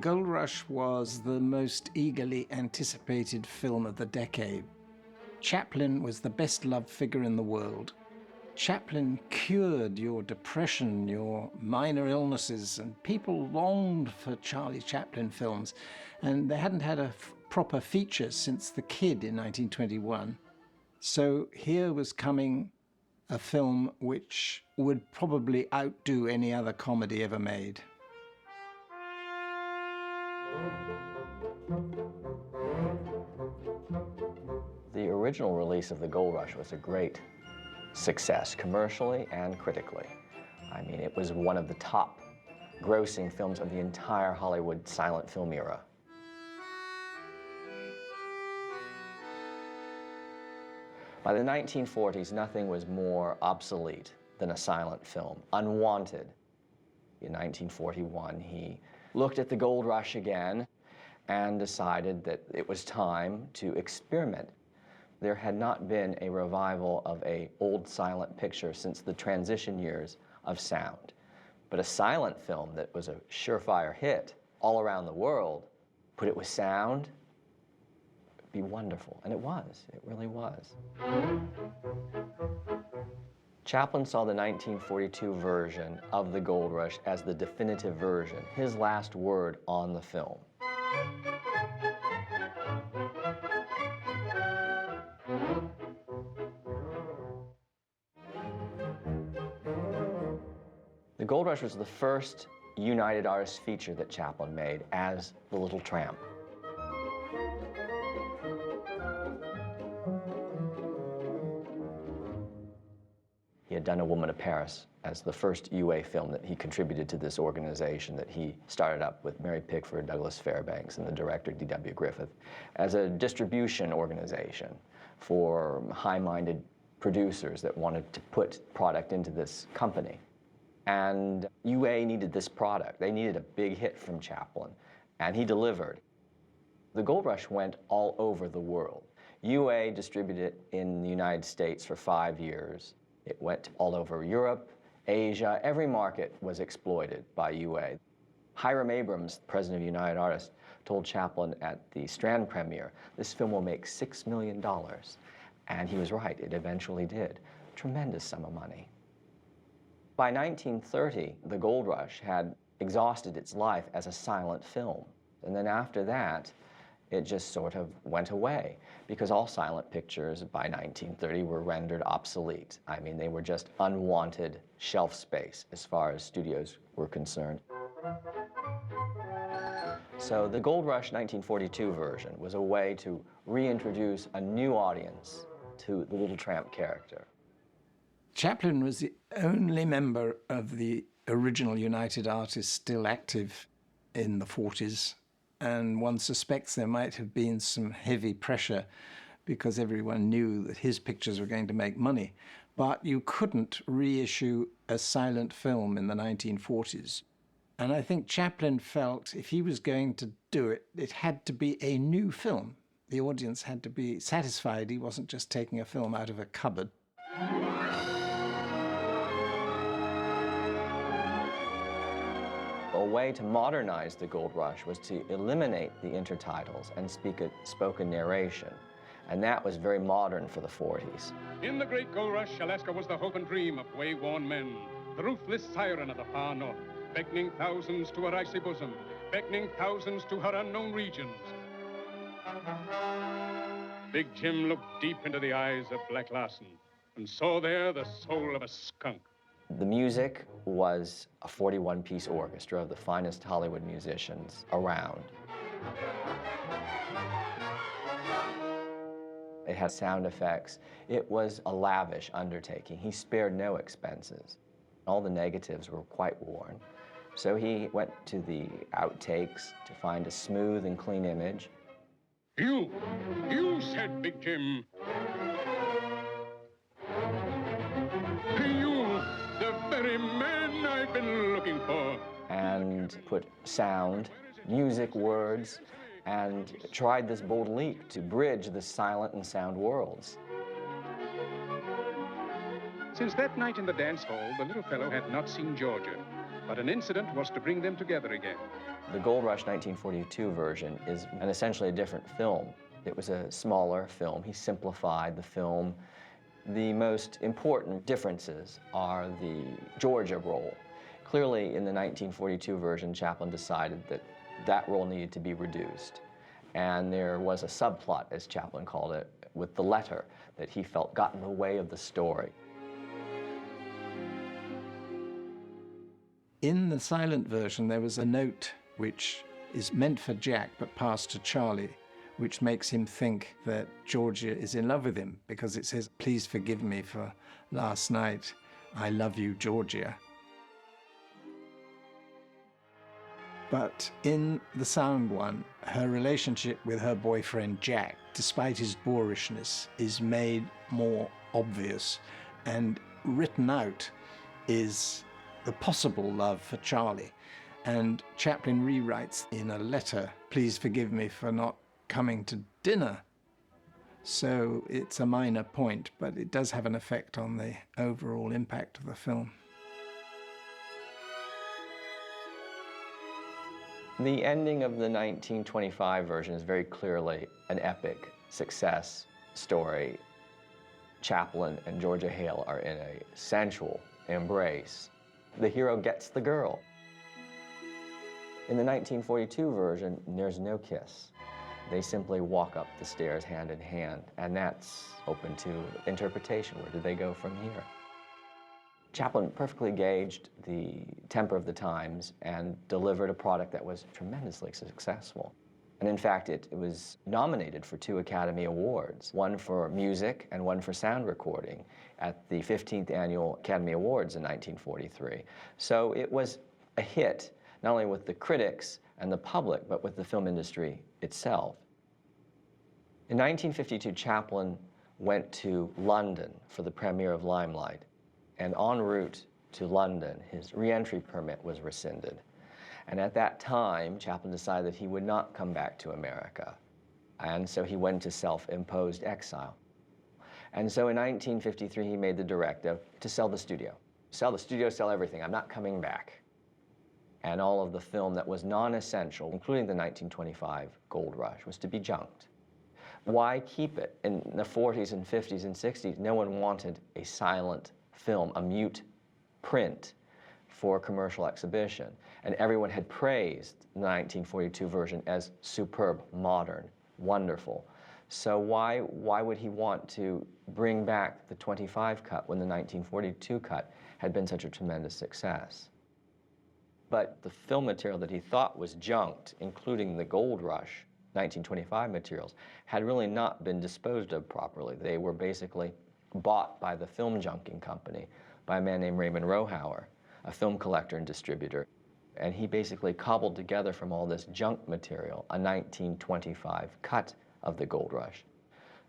The Gold Rush was the most eagerly anticipated film of the decade. Chaplin was the best-loved figure in the world. Chaplin cured your depression, your minor illnesses, and people longed for Charlie Chaplin films, and they hadn't had a proper feature since The Kid in 1921. So here was coming a film which would probably outdo any other comedy ever made. The original release of The Gold Rush was a great success, commercially and critically. I mean, it was one of the top grossing films of the entire Hollywood silent film era. By the 1940s, nothing was more obsolete than a silent film, unwanted. In 1941, he looked at The Gold Rush again and decided that it was time to experiment. There had not been a revival of an old silent picture since the transition years of sound. But a silent film that was a surefire hit all around the world, put it with sound, it'd be wonderful. And it was, it really was. Chaplin saw the 1942 version of The Gold Rush as the definitive version, his last word on the film. The Gold Rush was the first United Artists feature that Chaplin made as The Little Tramp. He had done A Woman of Paris as the first UA film that he contributed to this organization that he started up with Mary Pickford, Douglas Fairbanks, and the director D.W. Griffith as a distribution organization for high-minded producers that wanted to put product into this company. And UA needed this product. They needed a big hit from Chaplin, and he delivered. The Gold Rush went all over the world. UA distributed it in the United States for 5 years. It went all over Europe, Asia. Every market was exploited by UA. Hiram Abrams, president of United Artists, told Chaplin at the Strand premiere, this film will make $6 million. And he was right, it eventually did. Tremendous sum of money. By 1930, The Gold Rush had exhausted its life as a silent film. And then after that, it just sort of went away because all silent pictures by 1930 were rendered obsolete. I mean, they were just unwanted shelf space as far as studios were concerned. So the Gold Rush 1942 version was a way to reintroduce a new audience to the Little Tramp character. Chaplin was the only member of the original United Artists still active in the 40s, and one suspects there might have been some heavy pressure because everyone knew that his pictures were going to make money. But you couldn't reissue a silent film in the 1940s. And I think Chaplin felt if he was going to do it, it had to be a new film. The audience had to be satisfied he wasn't just taking a film out of a cupboard. A way to modernize The Gold Rush was to eliminate the intertitles and speak a spoken narration. And that was very modern for the 40s. In the great gold rush, Alaska was the hope and dream of way-worn men, the ruthless siren of the far north, beckoning thousands to her icy bosom, beckoning thousands to her unknown regions. Big Jim looked deep into the eyes of Black Larson and saw there the soul of a skunk. The music was a 41-piece orchestra of the finest Hollywood musicians around. It had sound effects. It was a lavish undertaking. He spared no expenses. All the negatives were quite worn. So he went to the outtakes to find a smooth and clean image. You said, Big Jim. You, the very man I've been looking for. And put sound, music, words, and tried this bold leap to bridge the silent and sound worlds. Since that night in the dance hall, the little fellow had not seen Georgia, but an incident was to bring them together again. The Gold Rush 1942 version is essentially a different film. It was a smaller film. He simplified the film. The most important differences are the Georgia role. Clearly, in the 1942 version, Chaplin decided that that role needed to be reduced. And there was a subplot, as Chaplin called it, with the letter that he felt got in the way of the story. In the silent version, there was a note which is meant for Jack but passed to Charlie, which makes him think that Georgia is in love with him, because it says, "Please forgive me for last night. I love you, Georgia." But in the sound one, her relationship with her boyfriend Jack, despite his boorishness, is made more obvious, and written out is the possible love for Charlie. And Chaplin rewrites in a letter, "Please forgive me for not coming to dinner." So it's a minor point, but it does have an effect on the overall impact of the film. The ending of the 1925 version is very clearly an epic success story. Chaplin and Georgia Hale are in a sensual embrace. The hero gets the girl. In the 1942 version, there's no kiss. They simply walk up the stairs hand in hand, and that's open to interpretation. Where do they go from here? Chaplin perfectly gauged the temper of the times and delivered a product that was tremendously successful. And in fact, it was nominated for 2 Academy Awards, one for music and one for sound recording at the 15th Annual Academy Awards in 1943. So it was a hit, not only with the critics and the public, but with the film industry itself. In 1952, Chaplin went to London for the premiere of Limelight. And en route to London, his re-entry permit was rescinded. And at that time, Chaplin decided that he would not come back to America. And so he went into self-imposed exile. And so in 1953, he made the directive to sell the studio. Sell the studio, sell everything. I'm not coming back. And all of the film that was non-essential, including the 1925 Gold Rush, was to be junked. Why keep it? In the 40s and 50s and 60s, no one wanted a silent film, a mute print for commercial exhibition. And everyone had praised the 1942 version as superb, modern, wonderful. So why would he want to bring back the 25 cut when the 1942 cut had been such a tremendous success? But the film material that he thought was junked, including the Gold Rush 1925 materials, had really not been disposed of properly. They were basically bought by the film junking company, by a man named Raymond Rohauer, a film collector and distributor. And he basically cobbled together from all this junk material a 1925 cut of the Gold Rush.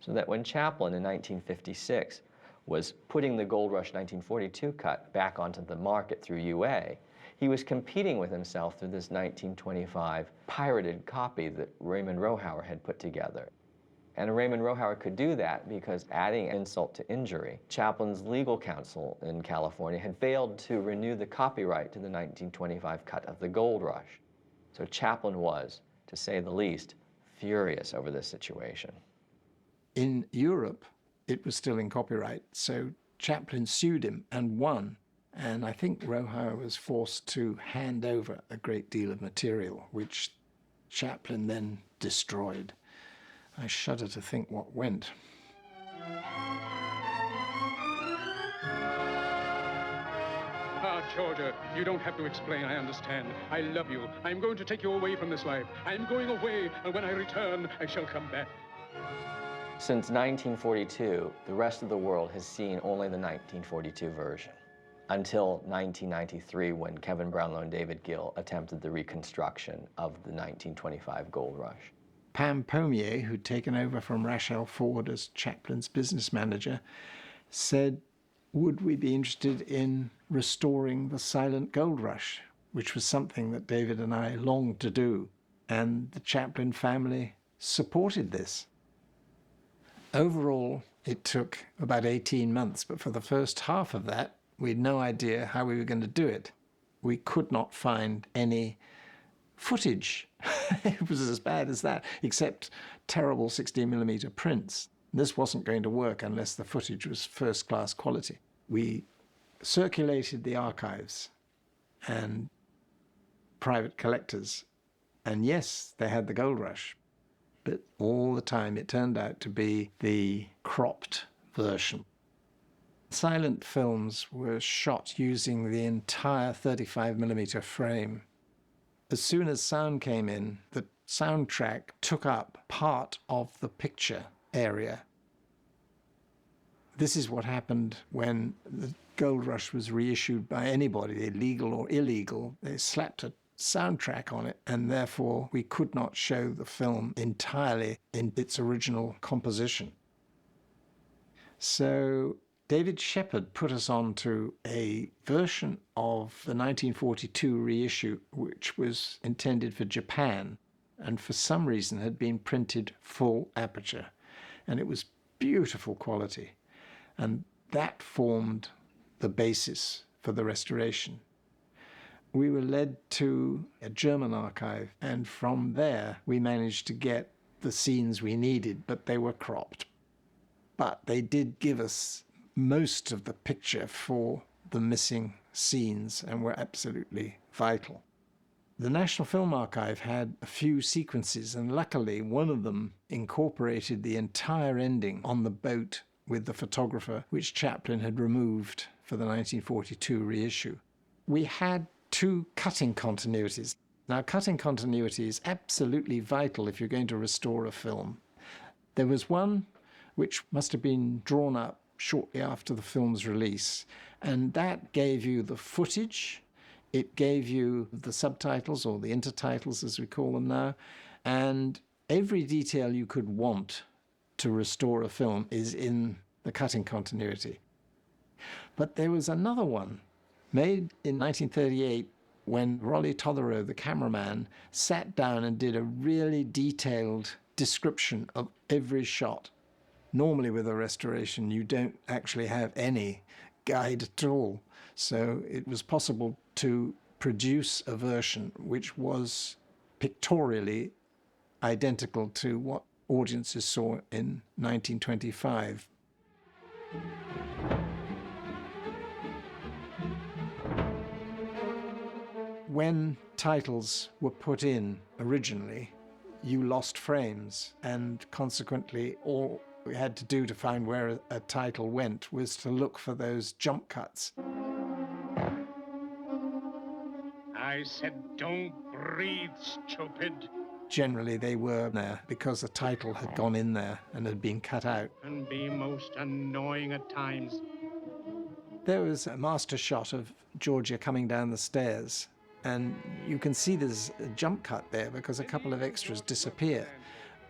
So that when Chaplin in 1956 was putting the Gold Rush 1942 cut back onto the market through UA, he was competing with himself through this 1925 pirated copy that Raymond Rohauer had put together. And Raymond Rohauer could do that because, adding insult to injury, Chaplin's legal counsel in California had failed to renew the copyright to the 1925 cut of the Gold Rush. So Chaplin was, to say the least, furious over this situation. In Europe, it was still in copyright, so Chaplin sued him and won. And I think Rohauer was forced to hand over a great deal of material, which Chaplin then destroyed. I shudder to think what went. Ah, Georgia, you don't have to explain, I understand. I love you. I'm going to take you away from this life. I'm going away, and when I return, I shall come back. Since 1942, the rest of the world has seen only the 1942 version, until 1993, when Kevin Brownlow and David Gill attempted the reconstruction of the 1925 Gold Rush. Pam Pommier, who'd taken over from Rachel Ford as Chaplin's business manager, said, would we be interested in restoring the silent Gold Rush, which was something that David and I longed to do, and the Chaplin family supported this. Overall, It took about 18 months, but for the first half of that, we had no idea how we were going to do it. We could not find any footage. It was as bad as that, except terrible 16mm prints. This wasn't going to work unless the footage was first-class quality. We circulated the archives and private collectors, and yes, they had the gold rush, but all the time it turned out to be the cropped version. Silent films were shot using the entire 35mm frame. As soon as sound came in, the soundtrack took up part of the picture area. This is what happened when the Gold Rush was reissued by anybody, legal or illegal. They slapped a soundtrack on it, and therefore we could not show the film entirely in its original composition. So David Shepard put us on to a version of the 1942 reissue, which was intended for Japan, and for some reason had been printed full aperture. And it was beautiful quality. And that formed the basis for the restoration. We were led to a German archive, and from there we managed to get the scenes we needed, but they were cropped. But they did give us most of the picture for the missing scenes and were absolutely vital. The National Film Archive had a few sequences, and luckily one of them incorporated the entire ending on the boat with the photographer, which Chaplin had removed for the 1942 reissue. We had two cutting continuities. Now, cutting continuity is absolutely vital if you're going to restore a film. There was one which must have been drawn up shortly after the film's release, and that gave you the footage, it gave you the subtitles, or the intertitles as we call them now, and every detail you could want to restore a film is in the cutting continuity. But there was another one made in 1938 when Rolly Totherow, the cameraman, sat down and did a really detailed description of every shot. Normally with a restoration, you don't actually have any guide at all. So it was possible to produce a version which was pictorially identical to what audiences saw in 1925. When titles were put in originally, you lost frames, and consequently all we had to do to find where a title went was to look for those jump cuts. I said, don't breathe, stupid. Generally they were there because the title had gone in there and had been cut out. And be most annoying at times. There was a master shot of Georgia coming down the stairs, and you can see there's a jump cut there because a couple of extras disappear.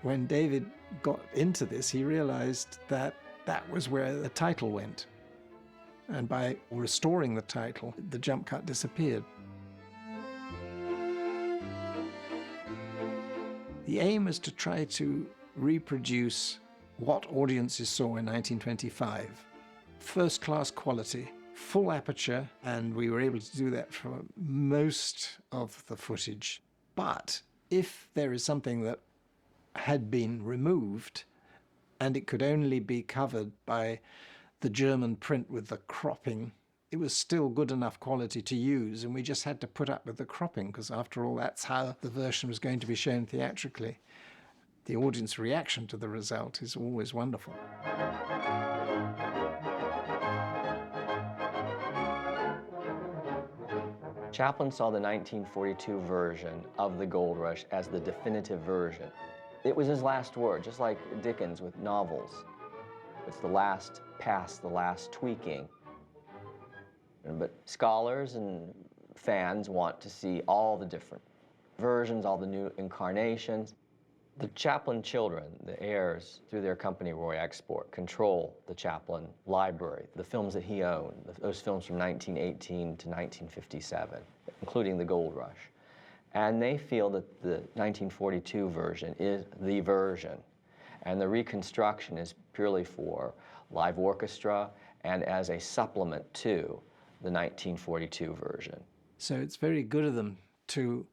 When David got into this, he realized that that was where the title went. And by restoring the title, the jump cut disappeared. The aim was to try to reproduce what audiences saw in 1925. First-class quality, full aperture, and we were able to do that for most of the footage. But if there is something that had been removed, and it could only be covered by the German print with the cropping, it was still good enough quality to use, and we just had to put up with the cropping, because after all, that's how the version was going to be shown theatrically. The audience reaction to the result is always wonderful. Chaplin saw the 1942 version of the Gold Rush as the definitive version. It was his last word, just like Dickens with novels. It's the last pass, the last tweaking. But scholars and fans want to see all the different versions, all the new incarnations. The Chaplin children, the heirs, through their company Roy Export, control the Chaplin library, the films that he owned, those films from 1918 to 1957, including the Gold Rush. And they feel that the 1942 version is the version. And the reconstruction is purely for live orchestra and as a supplement to the 1942 version. So it's very good of them to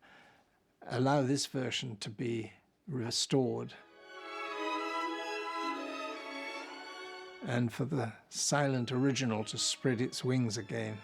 allow this version to be restored and for the silent original to spread its wings again.